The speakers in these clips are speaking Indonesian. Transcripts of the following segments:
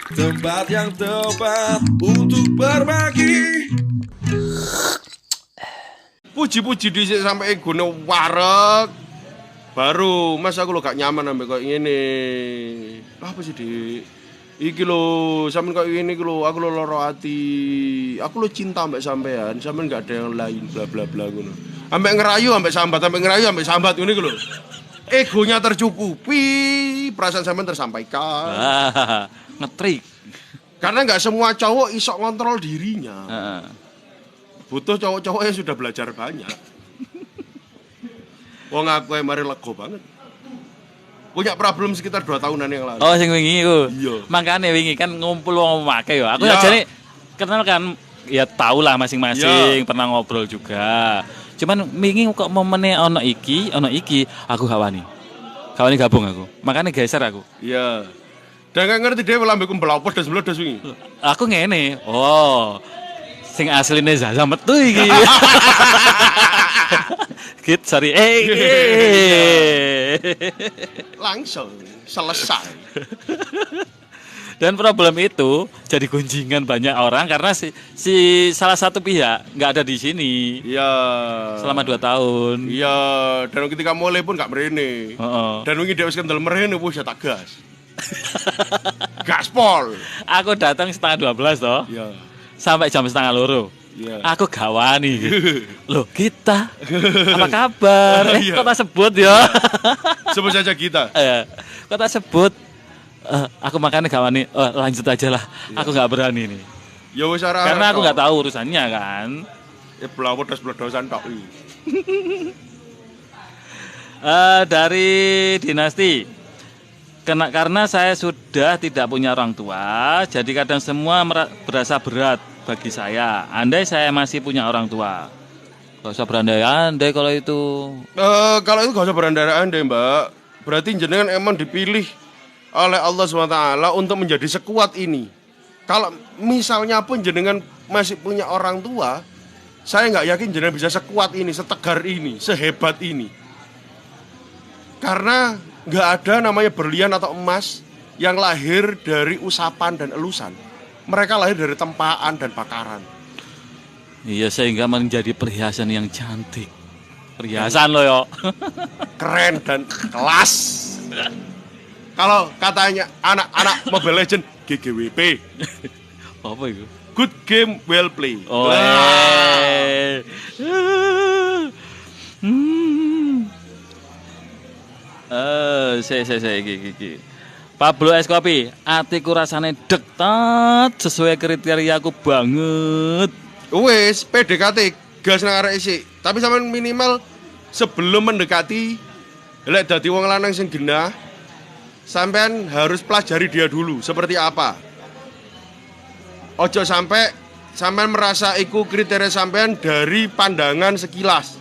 Tempat yang tepat untuk berbagi. Puji-puji dhisik sampai gune wareg. Baru Mas aku lo gak nyaman sampai kayak gini. Apa sih Dik? Iki lo sampean kayak gini lo, aku lo loro ati. Aku lo cinta mbak sampean, sampean gak ada yang lain bla bla bla ngono. Sampai ngerayu sampai sambat ngono iku lho. Egonya tercukupi, perasaan sampean tersampaikan. Ngetrik. Karena nggak semua cowok iso ngontrol dirinya. Butuh cowok-cowok yang sudah belajar banyak. Wong aku yang mari lego banget. Punya problem sekitar 2 tahunan yang lalu. Oh, sing wingi iku. Iya. Makane wingi kan ngumpul wong make ya. Aku Iya. ajane kenal kan ya tau lah masing-masing, pernah ngobrol juga. Cuman wingi kok momene ono iki, aku gawani. Gawani gabung aku. Makane geser aku. Iya. Dan gak ngerti dia lambe kumbelopos dan meledos wingi. Aku ngene. Oh. Sing asline Zaza metu iki. Git, sorry. Langsung selesai. Dan problem itu jadi gunjingan banyak orang karena si salah satu pihak nggak ada di sini Iya. selama 2 tahun. Iya, dan ketika mulai pun gak merene. Dan wingi dia wis kendel merene wis tak gas. Gaspol. Aku datang setengah 12 toh, Iya. sampai jam setengah 2. Iya. Aku gawani gitu. Loh kita, apa kabar? Iya. Kok tak sebut ya? Sebut saja kita. Kok tak sebut? Aku makanya gawani. Lanjut aja lah. Aku nggak berani nih. Ya wis arah. Karena aku nggak tahu urusannya kan. Ya bledos-bledosan tok iki. Dari dinasti. Karena saya sudah tidak punya orang tua, jadi kadang semua berasa berat bagi saya. Andai saya masih punya orang tua, gak usah berandai-andai kalau itu. Kalau itu gak usah berandai-andai, Mbak. Berarti jenengan emang dipilih oleh Allah SWT untuk menjadi sekuat ini. Kalau misalnya pun jenengan masih punya orang tua, saya nggak yakin jenengan bisa sekuat ini, setegar ini, sehebat ini. Karena nggak ada namanya berlian atau emas yang lahir dari usapan dan elusan. Mereka lahir dari tempaan dan bakaran. Iya, sehingga menjadi perhiasan yang cantik. Perhiasan loh yo. Keren dan kelas. Kalau katanya anak-anak Mobile Legend GGWP. Apa itu? Good game well play. Oh. Saya iki. Pablo es kopi, atiku rasane dektat sesuai kriteria aku banget. Wes PDKT gas nang arek isik. Tapi sampean minimal sebelum mendekati lek dadi wong lanang sing genah, sampean harus pelajari dia dulu seperti apa. Ojo sampai sampean merasa iku kriteria sampean dari pandangan sekilas.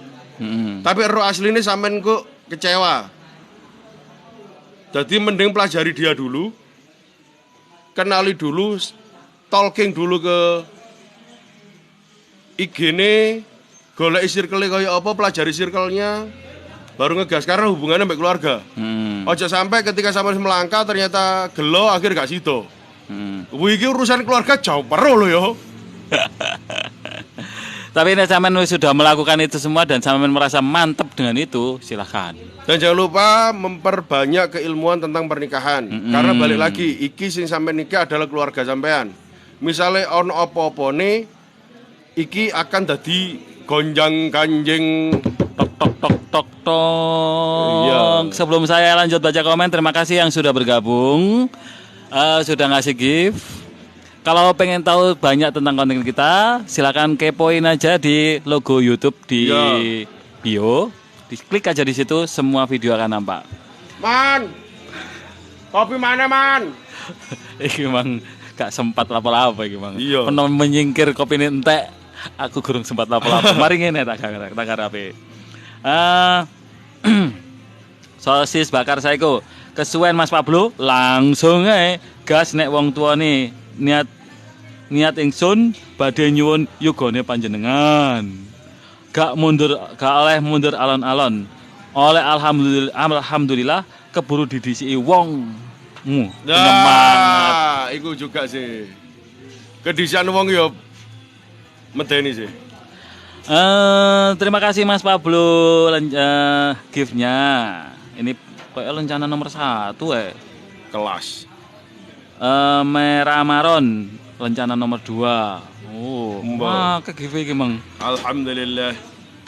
Tapi roh asline sampean kok kecewa. Jadi mending pelajari dia dulu, kenali dulu, stalking dulu ke IG-ne, golek circle-e kaya apa, pelajari circle-nya, baru ngegas karena hubungannya sama keluarga. Ojo sampai ketika sampai melangkah ternyata gelo akhir gak sido. Iki urusan keluarga jauh perlu loh yo. Tapi nek sampean sudah melakukan itu semua dan sampean merasa mantep dengan itu, silahkan. Dan jangan lupa memperbanyak keilmuan tentang pernikahan. Karena balik lagi, iki sing sampean nikah adalah keluarga sampean. Misalnya ono apa-apane, iki akan dadi gonjang ganjing Tok. Iya. Sebelum saya lanjut baca komen, terima kasih yang sudah bergabung, sudah ngasih gift. Kalau pengen tahu banyak tentang konten kita, silakan kepoin aja di logo YouTube di bio. Diklik aja di situ, semua video akan nampak. Man, kopi mana man? Iki memang gak sempat lapo-lapo iki memang. Iya. Pernah menyingkir kopi ini entek, aku kurang sempat lapo-lapo. Mari ngene tak karape. Sosis bakar saiko. Kesuwen Mas Pablo, langsung ae gas nek wong tuane niat ingsun badhe nyuwun yugane panjenengan. Gak oleh mundur alon-alon. Oleh alhamdulillah keburu didisiki wong. Penyemangat. Iku iku juga sih. Kedisian wong yo medeni sih. Terima kasih Mas Pablo gift-nya. Ini kayak lencana nomor 1 Kelas. Merah Maron lencana nomor 2. Oh, Mbak. ke gift iki, Mang. Alhamdulillah.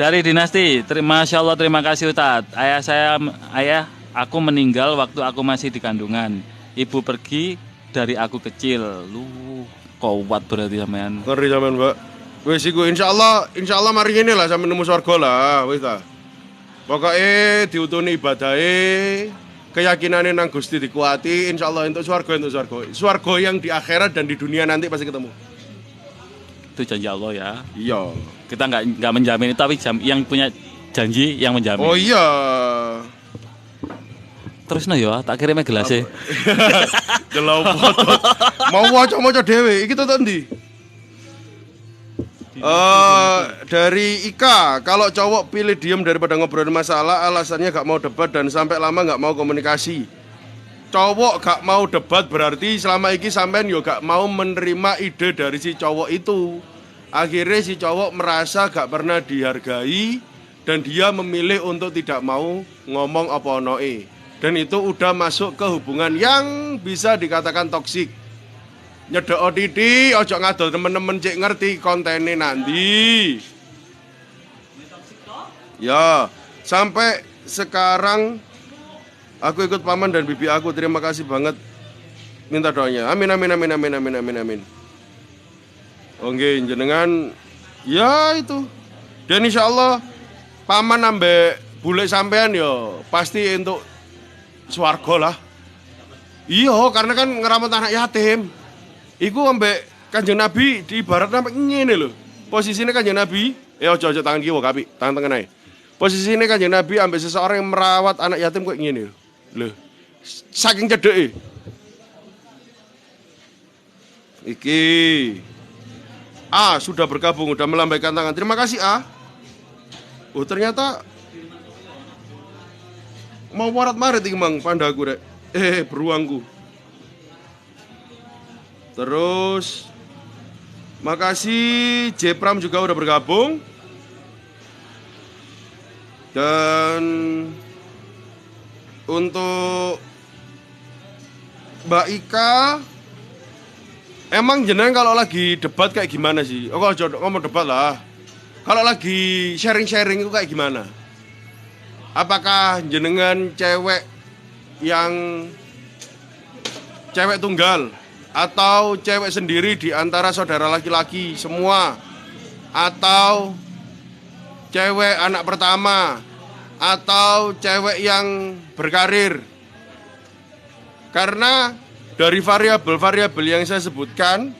Dari Dinasti, Masya Allah terima kasih Ustadz. Ayah aku meninggal waktu aku masih di kandungan. Ibu pergi dari aku kecil. Lu kuat berarti sampean. Ngeri sampean, Mbak. Wis iku insyaallah mari ngene lah sampe nemu swarga lah, wis ta. Pokoke diutuni ibadahe, keyakinane nang Gusti dikuati, insyaallah entuk swarga. Swarga yang di akhirat dan di dunia nanti pasti ketemu. Itu janji Allah ya. Iya. Kita nggak menjamin itu, tapi yang punya janji yang menjamin. Oh iya. Terus no ya, tak kirimnya gelasnya. Jelau foto. Mau waca dhewe, iki tetok ndi? Dari Ika, kalau cowok pilih diem daripada ngobrolin masalah, alasannya gak mau debat dan sampai lama gak mau komunikasi. Cowok gak mau debat berarti selama ini sampean yo gak mau menerima ide dari si cowok itu. Akhirnya si cowok merasa gak pernah dihargai dan dia memilih untuk tidak mau ngomong apa onoe. Dan itu udah masuk ke hubungan yang bisa dikatakan toksik. Nyedok titi, ojo ngadol temen-temen cek ngerti kontennya nanti. Ya, sampai sekarang aku ikut paman dan bibi aku. Terima kasih banget. Minta doanya. Amin. Oke, jenengan ya itu. Dan insya Allah paman ambek bule sampean yo pasti untuk swarga lah. Iya, karena kan ngeramat anak yatim. Iku ambek Kanjeng Nabi di ibarat sampe ngene lho. Posisine Kanjeng Nabi, ojo tangan kiwa kapi, tangan tengah ae. Posisine Kanjeng Nabi ambek seseorang yang merawat anak yatim kok ngene lho. Saking cedeke. Iki A sudah bergabung, sudah melambaikan tangan. Terima kasih A. Oh ternyata mau warat-marit iki Mang pandaku rek. Beruangku. Terus makasih Jepram juga udah bergabung. Dan untuk Mbak Ika, emang jenengan kalau lagi debat kayak gimana sih? Oh kalau ngomong debat lah. Kalau lagi sharing-sharing itu kayak gimana? Apakah jenengan cewek tunggal? Atau cewek sendiri di antara saudara laki-laki semua, atau cewek anak pertama, atau cewek yang berkarir. Karena dari variabel-variabel yang saya sebutkan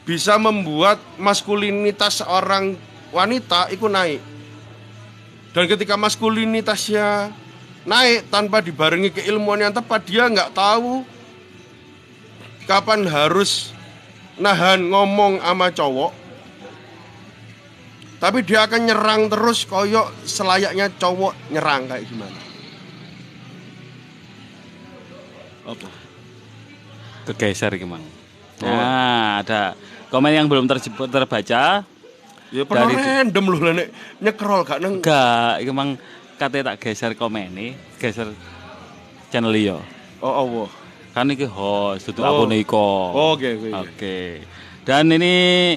bisa membuat maskulinitas seorang wanita itu naik. Dan ketika maskulinitasnya naik tanpa dibarengi keilmuan yang tepat, dia nggak tahu kapan harus nahan ngomong sama cowok, tapi dia akan nyerang terus koyok selayaknya cowok nyerang kayak gimana? Apa? Kegeser gimana? Nah, ada komen yang belum terbaca. Ya pernah random loh nek nyekrol gak neng. Enggak, emang katanya tak geser komen nih, geser channel yo. Oh Allah. Kan ini host, itu aku Niko. Oke. Dan ini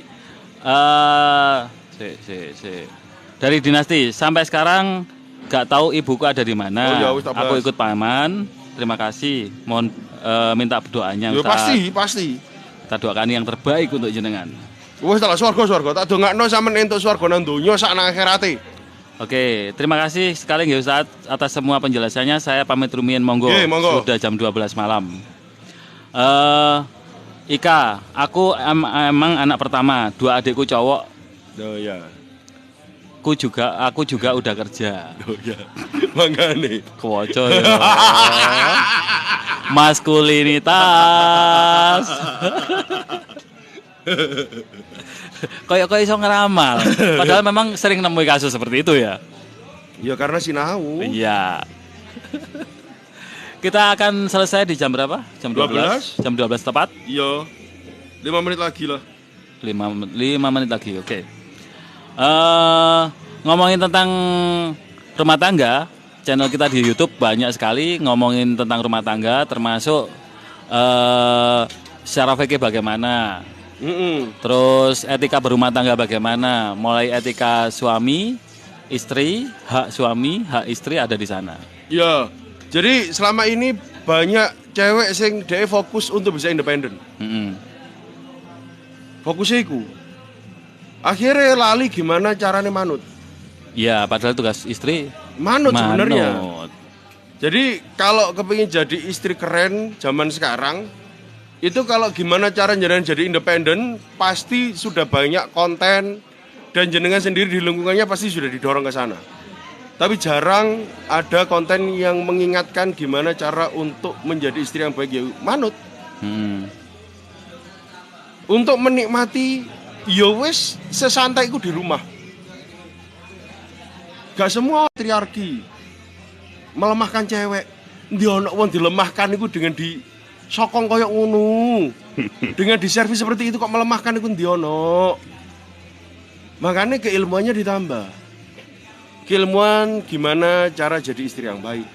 dari Dinasti sampai sekarang gak tahu ibuku ada di mana. Aku ikut paman. Terima kasih. Mohon minta doanya. Ya, pasti. Kita doakan yang terbaik untuk jenengan. Wes tak swarga. Tak dongakno sampean entuk swarga nang donya sak nang akhirate. Oke, terima kasih sekali ya Ustaz atas semua penjelasannya. Saya pamit rumiyin monggo. Sudah jam 12 malam. Ika, aku emang anak pertama, 2 adikku cowok. Oh ya. Aku juga udah kerja. Oh ya. Mangane. Kewoco ya. Maskulinitas. Kayak iso ngeramal. Padahal memang sering nemui kasus seperti itu ya. Ya karena sinau. Iya. Kita akan selesai di jam berapa? Jam 12? 12. Jam 12 tepat? Iya. 5 menit lagi lah. 5 menit lagi, oke. Ngomongin tentang rumah tangga, channel kita di YouTube banyak sekali ngomongin tentang rumah tangga, termasuk secara fikih bagaimana, terus etika berumah tangga bagaimana, mulai etika suami, istri, hak suami, hak istri ada di sana. Ya, jadi selama ini banyak cewek sing dia fokus untuk bisa independen. Fokusnya iku. Akhirnya lali gimana caranya manut. Ya, padahal tugas istri Manut sebenarnya. manut. Jadi kalau kepingin jadi istri keren zaman sekarang, itu kalau gimana cara jenengan jadi independen, pasti sudah banyak konten dan jenengan sendiri di lingkungannya pasti sudah didorong ke sana. Tapi jarang ada konten yang mengingatkan gimana cara untuk menjadi istri yang baik, ya manut. Untuk menikmati ya wis sesantai iku di rumah. Gak semua patriarki melemahkan cewek. Ndi ono wong dilemahkan iku dengan di sokong koyo ngono. Dengan diservis seperti itu kok melemahkan iku ndi ono. Makanya keilmuannya ditambah. Keilmuan gimana cara jadi istri yang baik.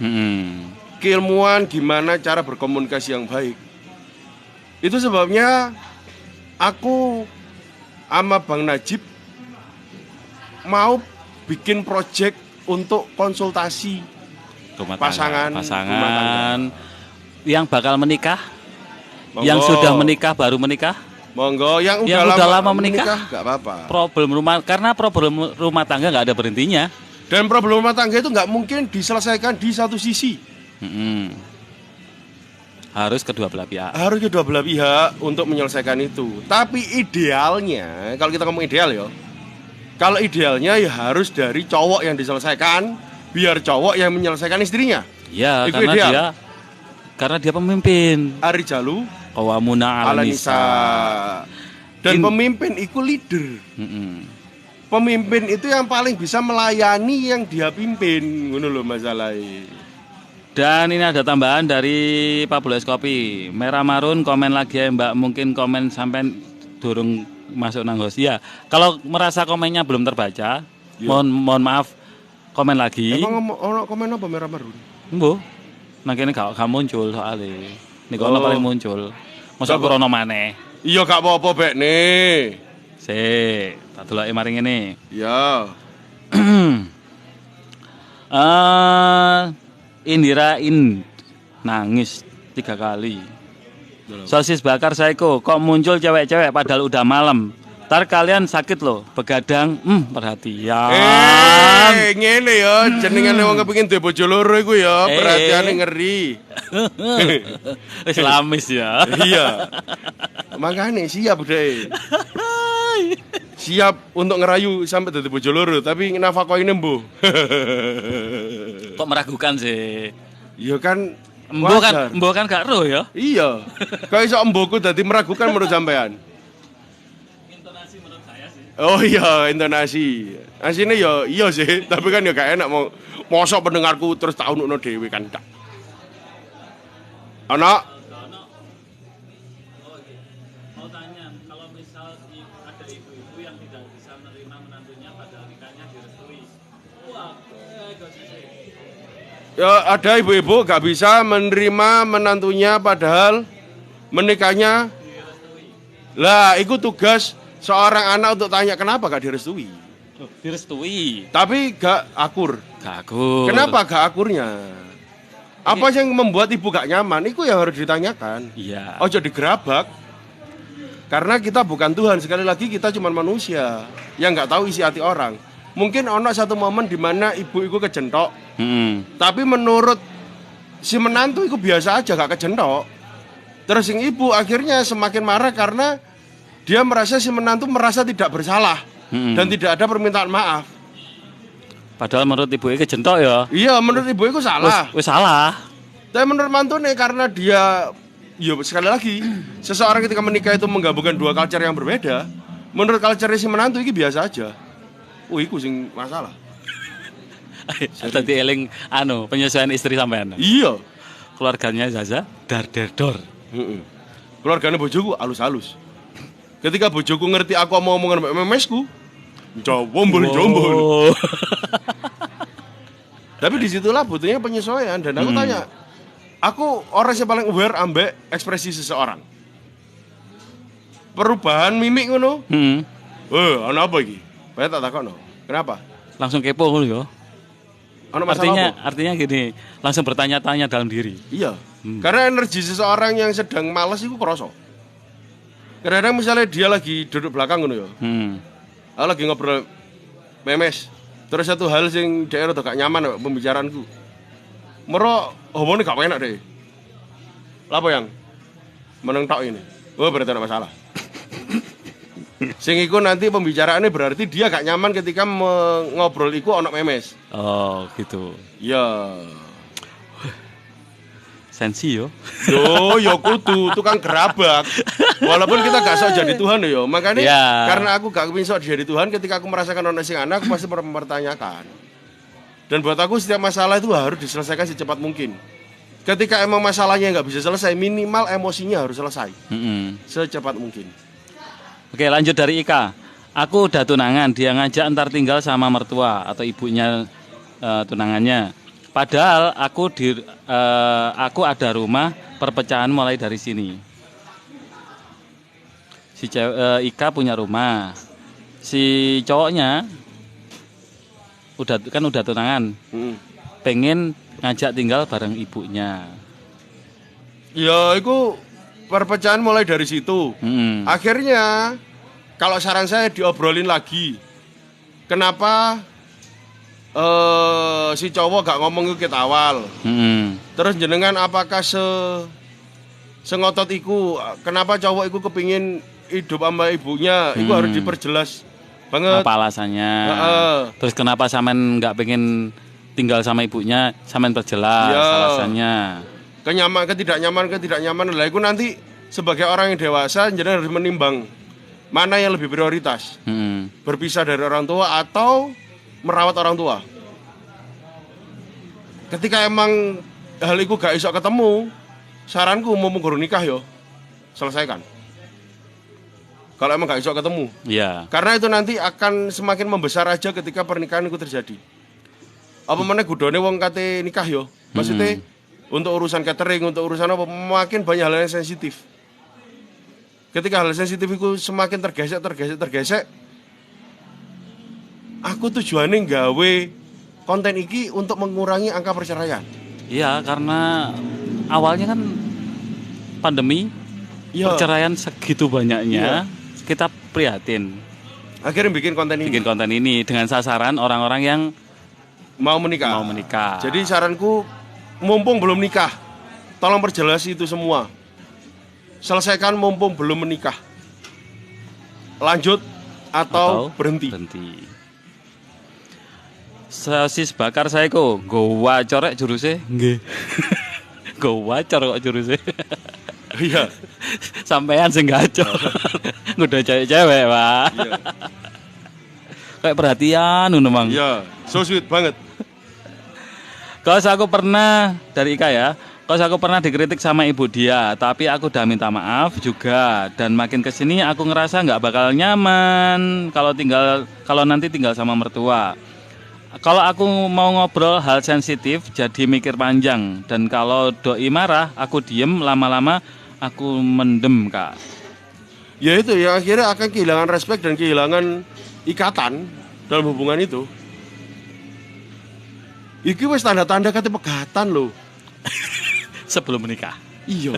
Keilmuan gimana cara berkomunikasi yang baik. Itu sebabnya aku sama Bang Najib mau bikin project untuk konsultasi pasangan rumah tangga. Yang bakal menikah, Monggo. yang sudah menikah baru menikah, Monggo, yang Yang udah lama menikah, nggak apa-apa. karena problem rumah tangga nggak ada berhentinya. Dan problem rumah tangga itu nggak mungkin diselesaikan di satu sisi. Harus kedua belah pihak. Harus kedua belah pihak untuk menyelesaikan itu. Tapi idealnya, kalau kita ngomong ideal ya, kalau idealnya ya harus dari cowok yang diselesaikan, biar cowok yang menyelesaikan istrinya. Ya, Itu karena dia pemimpin. Ari Jalu, Qawwamuna 'alan nisa. Dan pemimpin itu leader. Pemimpin itu yang paling bisa melayani yang dia pimpin, ngono lho masalahnya. Dan ini ada tambahan dari Pak Bules Kopi. Merah Marun komen lagi ya Mbak. Mungkin komen sampai durung masuk nang host. Ya, kalau merasa komennya belum terbaca, mohon maaf, komen lagi. Emang ono komen apa Merah Marun? Mbo. Nang kene gak muncul soalnya. Niku ono paling muncul. Masa krono maneh. Iya gak apa-apa bek nih. Sik, tak deloki mari ngene. Ya. Indira nangis 3 kali. Sosis bakar Saiko, kok muncul cewek-cewek padahal udah malam. Ntar kalian sakit loh, begadang, perhatian. Ngene ya, jenengane wong kepengin duwe bojo loro iku ya, perhatiane ngeri. Islamis ya. Iya. Makane siap deh. Siap untuk ngerayu sampai dadi bojo loro, tapi nafakoine mbuh. Kok meragukan sih? Ya kan Mbok kan gak roh ya? Iya. Kok iso mbokku dadi meragukan menurut sampean? Intonasi menurut saya sih. Oh iya, intonasi. Asine ya iya sih, tapi kan ya gak enak mau mosok pendengarku terus tau nukno dhewe kan gak. Anak Mau tanya, kalau misal ada ibu-ibu yang tidak bisa menerima menantunya padahal nikahnya direstui. Wah, ya ada ibu-ibu gak bisa menerima menantunya padahal menikahnya. Lah, itu tugas seorang anak untuk tanya kenapa gak direstui. direstui. Tapi gak akur. Gak akur. Kenapa gak akurnya? Apa yang membuat ibu gak nyaman? Itu yang harus ditanyakan. Iya. Ojo digerabak. Karena kita bukan Tuhan. Sekali lagi kita cuma manusia yang gak tahu isi hati orang. Mungkin ono satu momen di mana ibu itu kejentok. Tapi menurut si menantu itu biasa aja, gak kejentok. Terus yang ibu akhirnya semakin marah karena dia merasa si menantu merasa tidak bersalah dan tidak ada permintaan maaf. Padahal menurut ibu itu kejentok ya. Iya, menurut ibu itu salah. Wis salah. Tapi menurut mantu nih karena dia, ya sekali lagi, seseorang ketika menikah itu menggabungkan dua culture yang berbeda. Menurut culture si menantu ini biasa aja. Iku sing masalah. Tadi eling penyesuaian istri sampean. Iya. keluarganya Zaza dar der dor. Heeh. Keluargane bojoku halus-halus. Ketika bojoku ngerti aku mau omongan mbek memesku, jombol. Oh. Tapi disitulah butuhnya penyesuaian dan aku tanya, aku orang yang paling aware ambek ekspresi seseorang. Perubahan mimik ngono. Ana apa iki? Bae tak takokno. Kenapa? Langsung kepo ngono ya. Ana masalah apa? Artinya gini, langsung bertanya-tanya dalam diri. Iya. Karena energi seseorang yang sedang malas itu kerasa. Kadang-kadang misalnya dia lagi duduk belakang ngono ya. Aku lagi ngobrol memes. Terus satu hal sing dhek rada gak nyaman pembicaraanku. Mero omongane gak enak deh. Lah apa yang meneng tok ini? Oh, berarti ada masalah. Sing iku nanti pembicaraannya berarti dia gak nyaman ketika ngobrol iku ono memes. Oh, gitu. Ya. Sensi yo. Yo kudu tukang gerabak. Walaupun kita gak sok jadi Tuhan yo. Makanya karena aku gak kepin sok jadi Tuhan, ketika aku merasakan ono sing anak, aku pasti mempertanyakan. Dan buat aku setiap masalah itu harus diselesaikan secepat mungkin. Ketika emang masalahnya nggak bisa selesai, minimal emosinya harus selesai. Secepat mungkin. Oke, lanjut dari Ika. Aku udah tunangan, dia ngajak ntar tinggal sama mertua atau ibunya tunangannya. Padahal aku ada rumah, perpecahan mulai dari sini. Si Ika punya rumah, si cowoknya udah tunangan, pengen ngajak tinggal bareng ibunya. Ya, itu perpecahan mulai dari situ. Akhirnya, kalau saran saya diobrolin lagi, kenapa si cowok gak ngomong ke kita awal. Terus jenengan apakah sengotot iku, kenapa cowok iku kepingin hidup sama ibunya, itu harus diperjelas banget. Apa alasannya? Terus kenapa sampean nggak pengen tinggal sama ibunya, sampean perjelas alasannya. Ketidaknyaman lah itu nanti sebagai orang yang dewasa jenengan harus menimbang mana yang lebih prioritas. Berpisah dari orang tua atau merawat orang tua. Ketika emang hal itu gak iso ketemu, saranku mau guru nikah yo, selesaikan. Kalau emang gak iso ketemu. Iya. Karena itu nanti akan semakin membesar aja ketika pernikahan itu terjadi. Apa meneh gudone wong kate nikah yo. Maksudnya untuk urusan catering, untuk urusan apa, makin banyak hal yang sensitif. Ketika hal sensitif itu semakin tergesek, aku tujuannya nggawe konten iki untuk mengurangi angka perceraian. Iya, karena awalnya kan pandemi, perceraian segitu banyaknya, kita prihatin. Akhirnya bikin konten ini dengan sasaran orang-orang yang mau menikah. Jadi saranku, mumpung belum nikah, tolong perjelas itu semua. Selesaikan mumpung belum menikah. Lanjut atau berhenti. Sosis bakar saya kok gowa corek jurusnya. Nggih. Gowa corek kok jurusnya. Iya. Sampean sing gacor. Udah cewek-cewek, Pak. Iya. Kayak perhatian ngono, Mang. Iya, so sweet banget. Kaos aku pernah dari Ika ya. Kaos aku pernah dikritik sama ibu dia, tapi aku udah minta maaf juga. Dan makin kesini aku ngerasa nggak bakal nyaman kalau nanti tinggal sama mertua. Kalau aku mau ngobrol hal sensitif, jadi mikir panjang. Dan kalau doi marah, aku diem, lama-lama aku mendem, Kak. Ya itu, ya akhirnya akan kehilangan respek dan kehilangan ikatan dalam hubungan itu. Iki wis tanda-tanda kate pegatan loh. Sebelum menikah. Iya.